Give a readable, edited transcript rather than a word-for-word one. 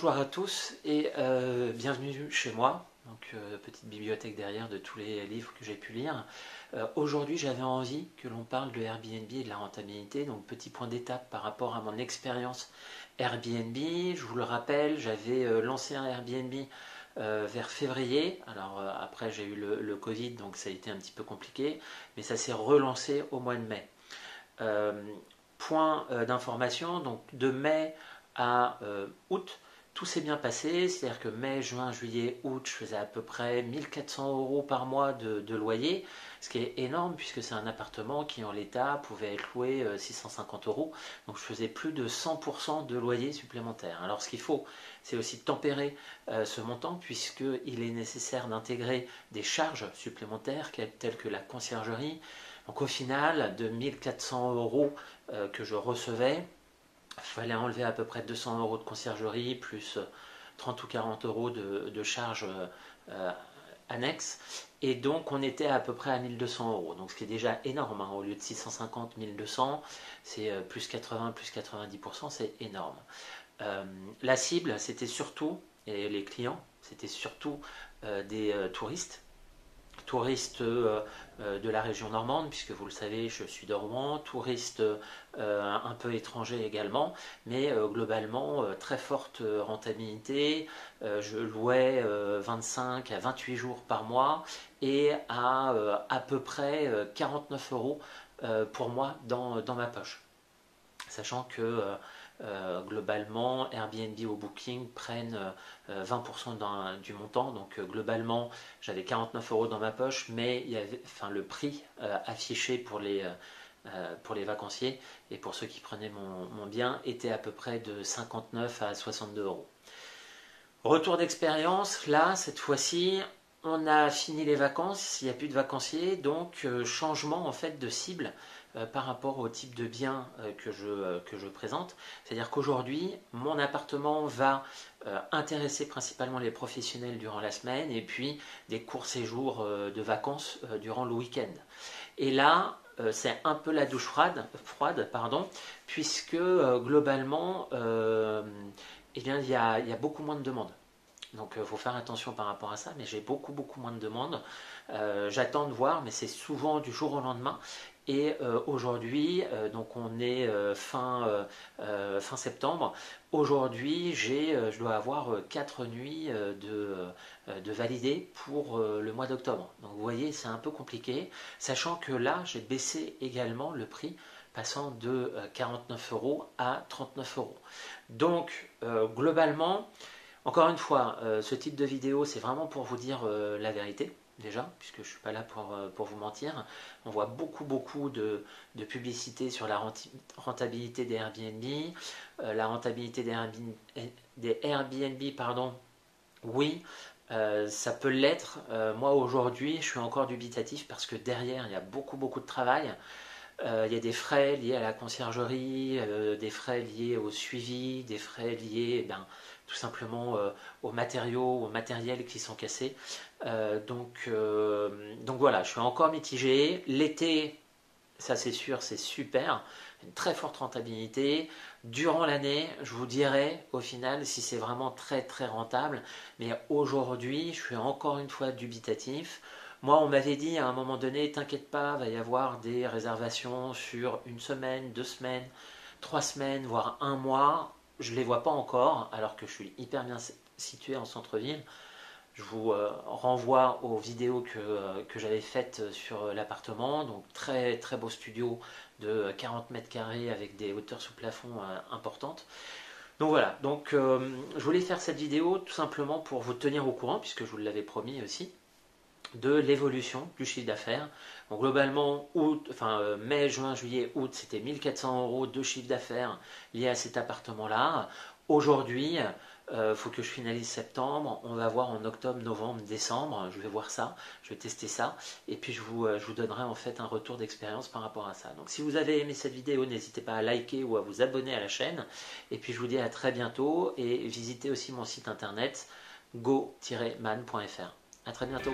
Bonjour à tous et bienvenue chez moi. Donc, petite bibliothèque derrière de tous les livres que j'ai pu lire. Aujourd'hui, j'avais envie que l'on parle de Airbnb et de la rentabilité. Donc, petit point d'étape par rapport à mon expérience Airbnb. Je vous le rappelle, j'avais lancé un Airbnb vers février. Alors, après, j'ai eu le Covid, donc ça a été un petit peu compliqué. Mais ça s'est relancé au mois de mai. Point d'information, donc de mai à août, tout s'est bien passé, c'est-à-dire que mai, juin, juillet, août, je faisais à peu près 1 400 € par mois de loyer, ce qui est énorme puisque c'est un appartement qui en l'état pouvait être loué 650 €, donc je faisais plus de 100% de loyer supplémentaire. Alors ce qu'il faut, c'est aussi tempérer ce montant puisqu'il est nécessaire d'intégrer des charges supplémentaires telles que la conciergerie. Donc au final, de 1 400 € que je recevais, il fallait enlever à peu près 200 € de conciergerie, plus 30 ou 40 € de charges annexes. Et donc on était à peu près à 1200 €. Donc ce qui est déjà énorme, hein. Au lieu de 650, 1200, c'est plus 80, plus 90%, c'est énorme. La cible, c'était surtout, et les clients, c'était surtout des touristes de la région normande, puisque vous le savez, je suis de Rouen, touristes un peu étrangers également, mais globalement très forte rentabilité. Je louais 25 à 28 jours par mois et à peu près 49 € pour moi dans ma poche. Sachant que globalement, Airbnb ou Booking prennent 20% du montant. Donc globalement, j'avais 49 € dans ma poche, mais il y avait, le prix affiché pour les vacanciers et pour ceux qui prenaient mon bien était à peu près de 59 à 62 €. Retour d'expérience, là, cette fois-ci, on a fini les vacances, il n'y a plus de vacanciers, donc changement en fait de cible par rapport au type de bien que je présente. C'est-à-dire qu'aujourd'hui, mon appartement va intéresser principalement les professionnels durant la semaine et puis des courts séjours de vacances durant le week-end. Et là, c'est un peu la douche froide, puisque globalement, eh bien, il y a beaucoup moins de demandes. Donc il faut faire attention par rapport à ça, mais j'ai beaucoup moins de demandes. J'attends de voir, mais c'est souvent du jour au lendemain. Et aujourd'hui, donc on est fin septembre. Aujourd'hui, je dois avoir 4 nuits de validées pour le mois d'octobre. Donc vous voyez, c'est un peu compliqué, sachant que là, j'ai baissé également le prix, passant de 49 € à 39 €. Donc globalement, encore une fois, ce type de vidéo, c'est vraiment pour vous dire la vérité, déjà, puisque je ne suis pas là pour vous mentir. On voit beaucoup de publicité sur la rentabilité des Airbnb. La rentabilité des Airbnb, pardon, oui, ça peut l'être. Moi, aujourd'hui, je suis encore dubitatif parce que derrière, il y a beaucoup de travail. Il y a des frais liés à la conciergerie, des frais liés au suivi, des frais liés tout simplement aux matériaux, au matériel qui sont cassés. Donc voilà, je suis encore mitigé. L'été, ça c'est sûr, c'est super, une très forte rentabilité. Durant l'année, je vous dirai au final si c'est vraiment très rentable. Mais aujourd'hui, je suis encore une fois dubitatif. Moi, on m'avait dit à un moment donné, t'inquiète pas, va y avoir des réservations sur 1 semaine, 2 semaines, 3 semaines, voire 1 mois. Je ne les vois pas encore, alors que je suis hyper bien situé en centre-ville. Je vous renvoie aux vidéos que j'avais faites sur l'appartement. Donc très beau studio de 40 mètres carrés avec des hauteurs sous plafond importantes. Donc voilà, donc je voulais faire cette vidéo tout simplement pour vous tenir au courant, puisque je vous l'avais promis aussi, de l'évolution du chiffre d'affaires. Donc globalement, mai, juin, juillet, août, c'était 1 400 € de chiffre d'affaires lié à cet appartement-là. Aujourd'hui, faut que je finalise septembre. On va voir en octobre, novembre, décembre. Je vais voir ça, je vais tester ça. Et puis je vous donnerai en fait un retour d'expérience par rapport à ça. Donc si vous avez aimé cette vidéo, n'hésitez pas à liker ou à vous abonner à la chaîne. Et puis je vous dis à très bientôt. Et visitez aussi mon site internet go-man.fr. A très bientôt.